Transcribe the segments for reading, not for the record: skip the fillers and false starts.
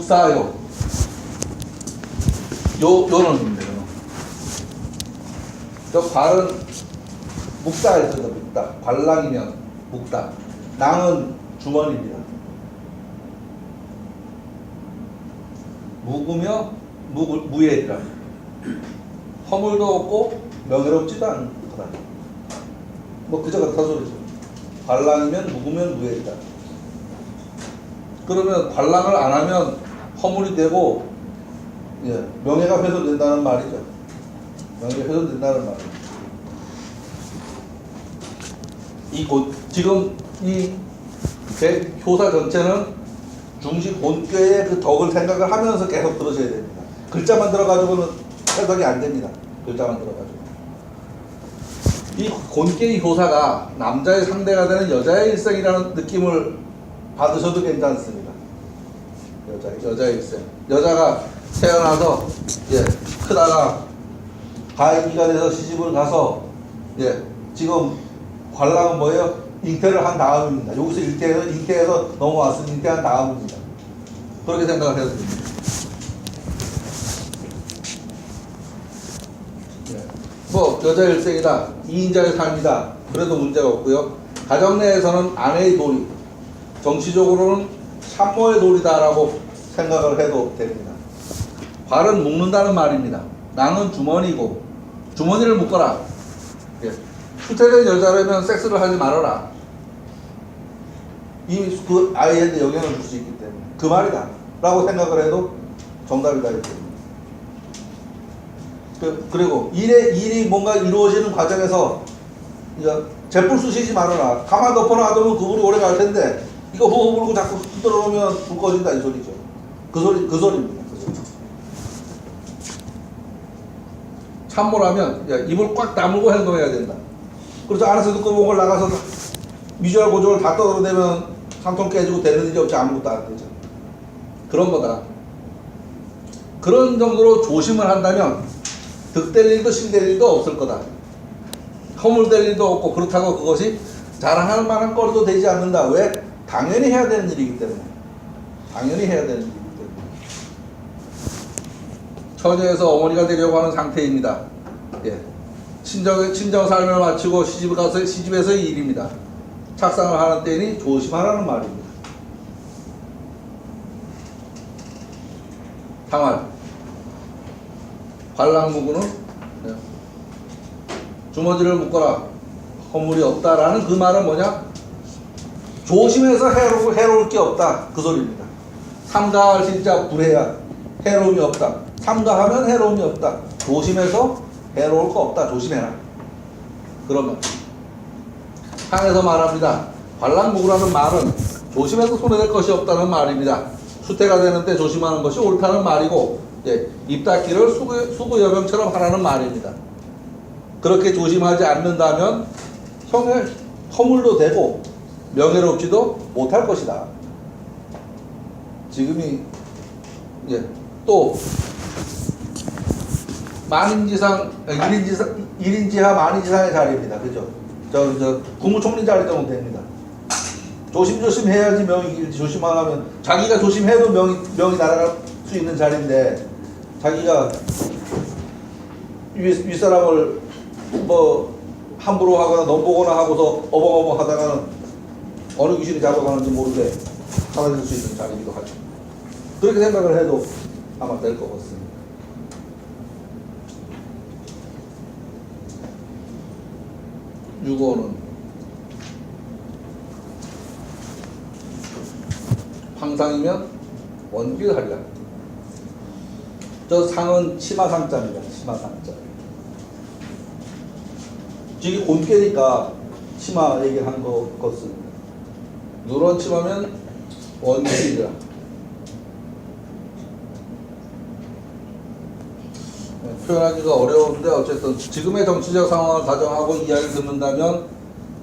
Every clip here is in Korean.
묵사요. 요놈입니다. 저 괄은 묵다에 쓰는 묵다. 괄랑이면 묵다. 낭은 주머니입니다. 묵으며 무예리라. 허물도 없고 명예롭지도 않다. 뭐 그저 같은 소리죠. 관랑이면 묵으면 무예리다. 그러면 관랑을 안 하면 허물이 되고 명예가 훼손된다는 말이죠. 명예가 훼손된다는 말이죠. 지금 이 제 효사 전체는 중시 본교의 그 덕을 생각을 하면서 계속 들으셔야 됩니다. 글자만 들어가지고는 해석이 안 됩니다. 글자만 들어가지고. 이 곤계의 효사가 남자의 상대가 되는 여자의 일생이라는 느낌을 받으셔도 괜찮습니다. 여자의 일생. 여자가 태어나서 크다가 가임기가 돼서 시집을 가서 지금 관랑은 뭐예요? 잉태를 한 다음입니다. 여기서 잉태해서 넘어왔으니 잉태한 다음입니다. 그렇게 생각을 해도 됩니다. 뭐 여자 일생이다, 2인자의 삶이다, 그래도 문제가 없고요. 가정 내에서는 아내의 도리, 정치적으로는 산모의 도리다라고 생각을 해도 됩니다. 괄은 묶는다는 말입니다. 낭은 주머니고 주머니를 묶어라. 후퇴된 여자라면 섹스를 하지 말아라. 이미 그 아이한테 영향을 줄 수 있기 때문에 그 말이다 라고 생각을 해도 정답이다 이렇게. 그리고 일이 뭔가 이루어지는 과정에서 재뿔 쑤시지 말아라. 가만 덮어놔두면 그 불이 오래 갈 텐데 이거 후후 불고 자꾸 흔들어 놓으면 불 꺼진다 이 소리죠. 그 소리입니다. 그 소리. 참모라면 입을 꽉 다물고 행동해야 된다. 그래서 안에서 듣고 본 걸 나가서 미주알 고주알 다 떠들어대면 상통 깨지고 되는 일이 없지 아무것도 안 되죠. 그런 거다. 그런 정도로 조심을 한다면 득될 일도 실될 일도 없을 거다. 허물될 일도 없고 그렇다고 그것이 자랑할 만한 거리도 되지 않는다. 왜? 당연히 해야 되는 일이기 때문에. 당연히 해야 되는 일이기 때문에. 처녀에서 어머니가 되려고 하는 상태입니다. 친정 삶을 마치고 시집에서의 일입니다. 착상을 하는 때니 조심하라는 말입니다. 당활. 관랑무구는 주머니를 묶어라. 허물이 없다라는 그 말은 뭐냐? 조심해서 해로울 게 없다. 그 소리입니다. 삼가할 진짜 불해야 해로움이 없다. 삼가하면 해로움이 없다. 조심해서 해로울 거 없다. 조심해라. 그러면 상에서 말합니다. 관랑무구라는 말은 조심해서 손해될 것이 없다는 말입니다. 수태가 되는데 조심하는 것이 옳다는 말이고 입 닫기를 수구여병처럼 하라는 말입니다. 그렇게 조심하지 않는다면 허물도 되고 명예롭지도 못할 것이다. 지금이 또 만인지상 1인지하 만인지상의 자리입니다. 그죠? 저 국무총리 자리 정도 됩니다. 조심조심 해야지 명이 길지. 조심 안 하면 자기가 조심해도 명이 날아갈 수 있는 자리인데 자기가 윗사람을 뭐 함부로 하거나 넘보거나 하고서 어벙어벙 하다가는 어느 귀신이 잡아가는지 모르게 사라질 수 있는 자리이기도 하죠. 그렇게 생각을 해도 아마 될 것 같습니다. 유고는 황상이면 원길하리라. 저 상은 치마상자입니다. 치마상자. 지금 곤깨니까 치마 얘기한 거 같습니다. 누런 치마면 원길이라. 표현하기가 어려운데 어쨌든 지금의 정치적 상황을 가정하고 이야기를 듣는다면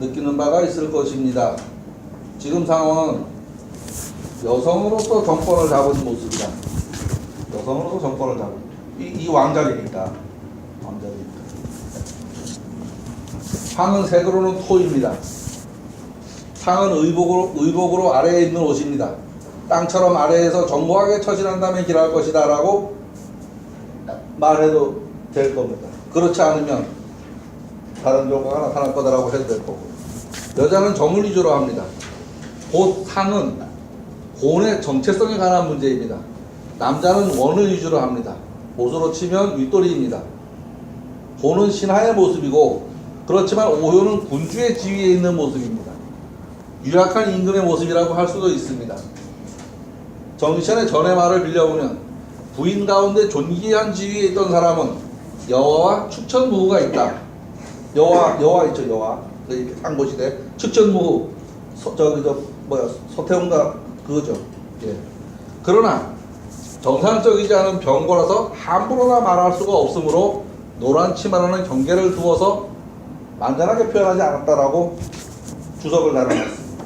느끼는 바가 있을 것입니다. 지금 상황은 여성으로서 정권을 잡은 모습이다. 여성으로서 정권을 잡은 이 왕자리니까. 상은 색으로는 토입니다. 상은 의복으로 아래에 있는 옷입니다. 땅처럼 아래에서 정고하게 처신한 다음에 길할 것이다 라고 말해도 될 겁니다. 그렇지 않으면 다른 결과가 나타날 거다라고 해도 될 거고. 여자는 점을 위주로 합니다. 곧 상은 곤의 정체성에 관한 문제입니다. 남자는 원을 위주로 합니다. 못으로 치면 윗돌이입니다. 곤은 신하의 모습이고 그렇지만 오효는 군주의 지위에 있는 모습입니다. 유약한 임금의 모습이라고 할 수도 있습니다. 정시천의 전의 말을 빌려보면 부인 가운데 존귀한 지위에 있던 사람은 여화와 축천무후가 있다. 여화 있죠, 여화. 이렇게 상고시대 축천무후 서태웅가 그거죠. 예. 그러나 정상적이지 않은 병거라서 함부로나 말할 수가 없으므로 노란 치마라는 경계를 두어서 만전하게 표현하지 않았다라고 주석을 달아놨습니다.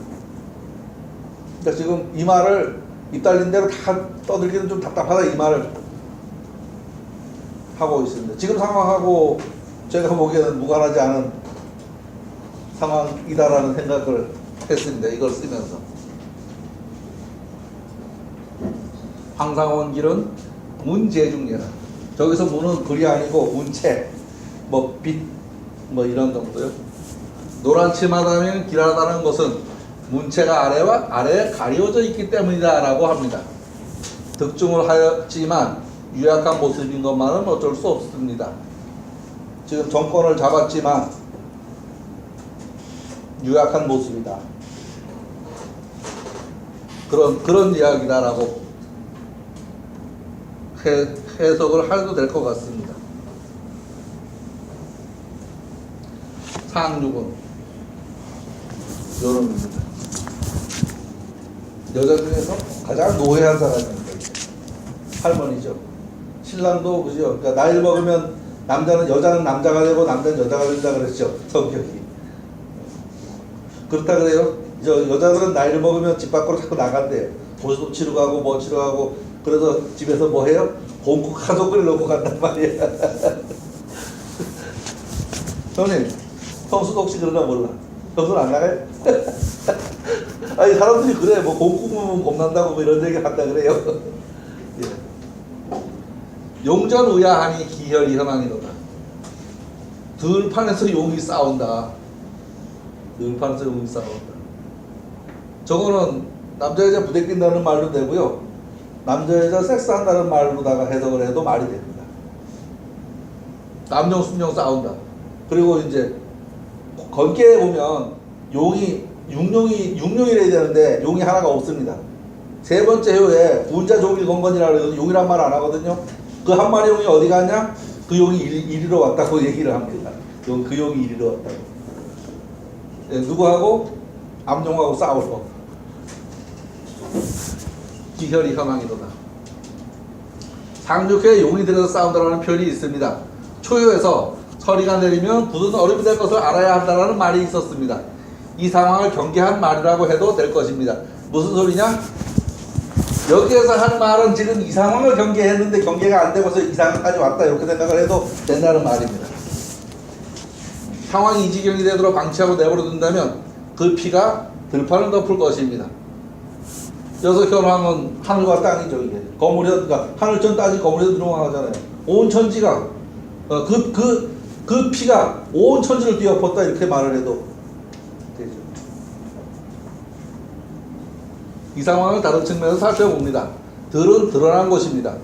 그러니까 지금 이 말을 입 달린 대로 다 떠들기는 좀 답답하다 이 말을 하고 있습니다. 지금 상황하고 제가 보기에는 무관하지 않은 상황이다라는 생각을 했습니다. 이걸 쓰면서. 황상원길은 문제중예라. 저기서 문은 글이 아니고 문체, 빛, 이런 정도요. 노란 치마다면 길하다는 것은 문체가 아래에 가려져 있기 때문이다라고 합니다. 득중을 하였지만 유약한 모습인 것만은 어쩔 수 없습니다. 지금 정권을 잡았지만 유약한 모습이다. 그런 이야기다라고 해석을 해도 될 것 같습니다. 상륙은 여름입니다. 여자 중에서 가장 노회한 사람입니다. 할머니죠. 신랑도 그죠. 그러니까 나이를 먹으면 여자는 남자가 되고 남자는 여자가 된다 그랬죠. 성격이. 그렇다 그래요. 여자들은 나이를 먹으면 집 밖으로 자꾸 나간대요. 도시도 치러 가고 뭐 치러 가고. 그래서 집에서 뭐 해요? 공국 가족을 놓고 간단 말이야. 형님, 형수도 혹시 그러나 몰라. 형수는 안 나가요? 아니 사람들이 그래. 공국 보면 겁난다고 이런 얘기 한다 그래요. 예. 용전의아하니 기혈이 현황이로다. 들판에서 용이 싸운다. 들판에서 용이 싸운다. 저거는 남자 여자 부대낀다는 말도 되고요. 남자 여자 섹스한다는 말로다가 해석을 해도 말이 됩니다. 남녀 순녀 싸운다. 그리고 이제 건기에 보면 육룡이래야 되는데 용이 하나가 없습니다. 세 번째 효에 군자 종일 건건이라고 해서 용이란 말 안 하거든요. 그 한 마리 용이 어디 갔냐? 그 용이 이리로 왔다고 얘기를 합니다. 그 용이 이리로 왔다고. 예, 누구하고? 암용하고 싸우러. 기혈이 현황이로다. 상륙회에 용이 들어서 싸운다라는 표현이 있습니다. 초유에서 서리가 내리면 굳은 얼음이 될 것을 알아야 한다는 말이 있었습니다. 이 상황을 경계한 말이라고 해도 될 것입니다. 무슨 소리냐? 여기에서 한 말은 지금 이 상황을 경계했는데 경계가 안 되고서 이 상황까지 왔다 이렇게 생각을 해도 된다는 말입니다. 상황이 이 지경이 되도록 방치하고 내버려둔다면 그 피가 들판을 덮을 것입니다. 여기서 현황은 하늘과 땅이죠. 이게 그러니까 하늘천 땅이 거물에 들어가잖아요. 온 천지가 그 피가 온 천지를 뒤엎었다 이렇게 말을 해도 되죠. 이 상황을 다른 측면에서 살펴봅니다. 들은 드러난 것입니다.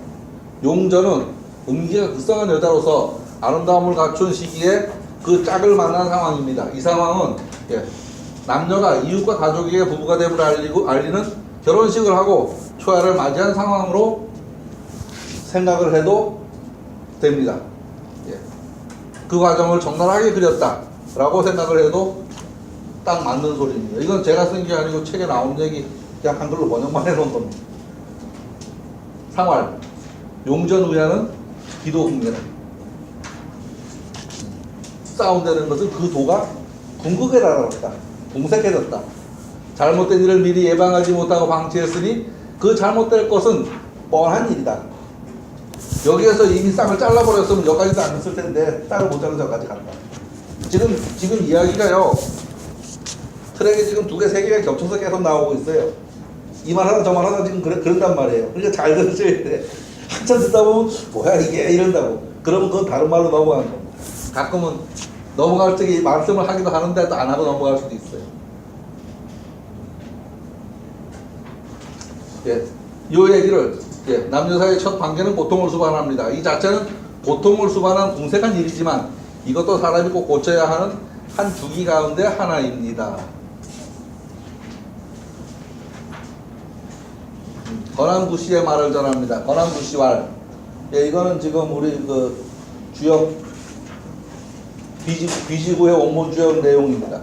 용전은 음기가 극성한 여자로서 아름다움을 갖춘 시기에 그 짝을 만난 상황입니다. 이 상황은 남녀가 이웃과 가족에게 부부가 됨을 알리는 결혼식을 하고 초야를 맞이한 상황으로 생각을 해도 됩니다. 그 과정을 적나라하게 그렸다라고 생각을 해도 딱 맞는 소리입니다. 이건 제가 쓴 게 아니고 책에 나온 얘기 그냥 한글로 번역만 해놓은 겁니다. 상활, 용전의아는 기도흥례다. 싸운다는 것은 그 도가 궁극에 달았다. 공색해졌다. 잘못된 일을 미리 예방하지 못하고 방치했으니 그 잘못될 것은 뻔한 일이다. 여기에서 이미 쌍을 잘라버렸으면 여기까지도 안 했을 텐데 쌍을 못 잘라서 여기까지 간다. 지금 이야기가요. 트랙이 지금 2개, 3개가 겹쳐서 계속 나오고 있어요. 이 말 하다 저 말 하다 지금 그런단 말이에요. 그러니까 잘 들으셔야 돼. 한참 듣다 보면 뭐야 이게 이런다고. 그러면 그건 다른 말로 넘어가는 겁니다. 가끔은 넘어갈 적에 말씀을 하기도 하는데 또 안 하고 넘어갈 수도 있어요. 예, 이 얘기를 남녀 사이의 첫 관계는 고통을 수반합니다. 이 자체는 고통을 수반한 궁색한 일이지만 이것도 사람이 꼭 고쳐야 하는 한 주기 가운데 하나입니다. 권한구 씨의 말을 전합니다. 권한구 씨 말. 예, 이거는 지금 우리 그 주역 비지구의 원본 주역 내용입니다.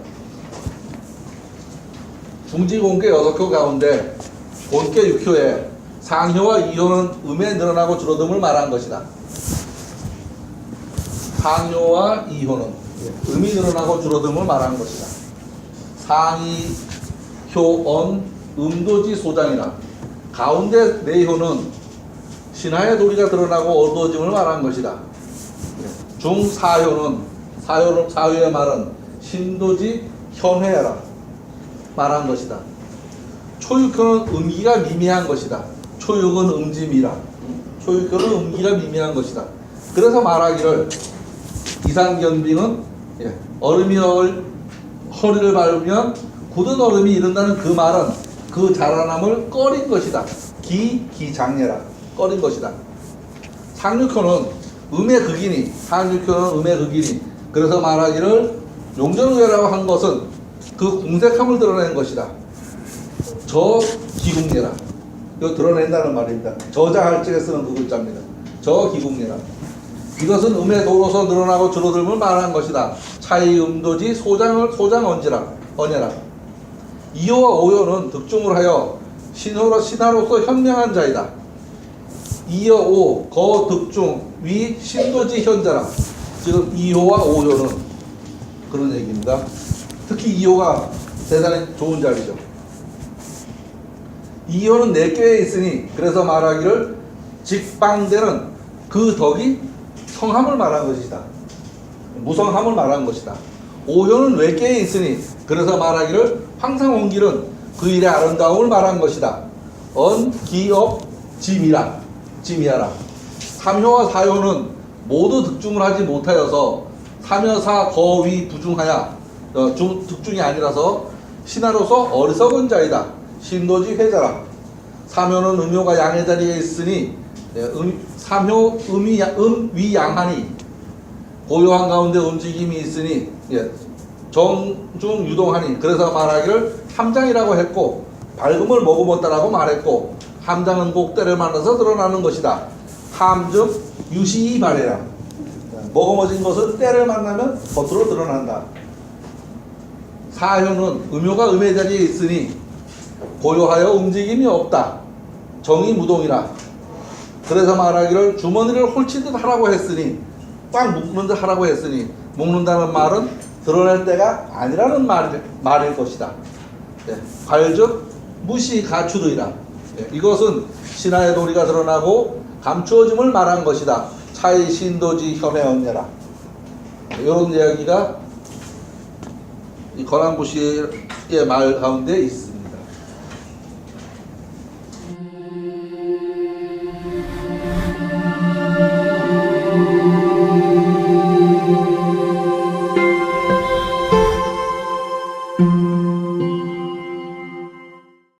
중지공계 6교 가운데 본계 6교에 상효와 이효는 음에 늘어나고 줄어듦을 말한 것이다. 상효와 이효는 음이 늘어나고 줄어듦을 말한 것이다. 상이, 효언, 음도지 소장이라 가운데 내효는 신하의 도리가 드러나고 어두워짐을 말한 것이다. 중사효는 사효의 말은 신도지 현회라 말한 것이다. 초육효는 음기가 미미한 것이다. 초육은 음짐이라. 초육효는 음기가 미미한 것이다. 그래서 말하기를 이상견빙은 얼음이 허리를 밟으면 굳은 얼음이 이른다는 그 말은 그 자라남을 꺼린 것이다. 기장례라 꺼린 것이다. 상륙효는 음의 극이니 상륙효는 음의 극이니 그래서 말하기를 용전의라고 한 것은 그 궁색함을 드러낸 것이다. 저 기국례라 이거 드러낸다는 말입니다. 저자할 적에 쓰는 그 글자입니다. 저 기국례라 이것은 음의 도로서 늘어나고 줄어들음을 말한 것이다. 차이 음도지 소장 언제라 이효와 오효는 득중을 하여 신하로서 현명한 자이다. 이효 오 거 득중 위 신도지 현자라. 지금 이효와 오효는 그런 얘기입니다. 특히 이효가 대단히 좋은 자리죠. 이효는 내교에 있으니 그래서 말하기를 직방되는 그 덕이 성함을 말한 것이다. 무성함을 말한 것이다. 오효는 외계에 있으니 그래서 말하기를 항상 온 길은 그 일의 아름다움을 말한 것이다. 기업 짐이하라. 삼효와 사효는 모두 득중을 하지 못하여서 삼효사 거위 부중하야 득중이 아니라서 신하로서 어리석은 자이다. 신도지 회자라. 삼효는 음효가 양의 자리에 있으니 삼효 음위 양하니 고요한 가운데 움직임이 있으니 정중 유동하니 그래서 말하기를 함장이라고 했고 밝음을 머금었다라고 말했고 함장은 꼭 때를 만나서 드러나는 것이다. 함즉 유시이 발해라. 머금어진 것은 때를 만나면 겉으로 드러난다. 사효는 음효가 음의 자리에 있으니 고요하여 움직임이 없다. 정이 무동이라. 그래서 말하기를 주머니를 홀치듯 하라고 했으니 꽉 묶는 듯 하라고 했으니 묶는다는 말은 드러낼 때가 아니라는 말일 것이다. 갈즉 무시 가추르이라. 이것은 신하의 도리가 드러나고 감추어짐을 말한 것이다. 차이 신도지 현의 언예라. 이런 이야기가 이 권한구 씨의 말 가운데 있습니다. thank you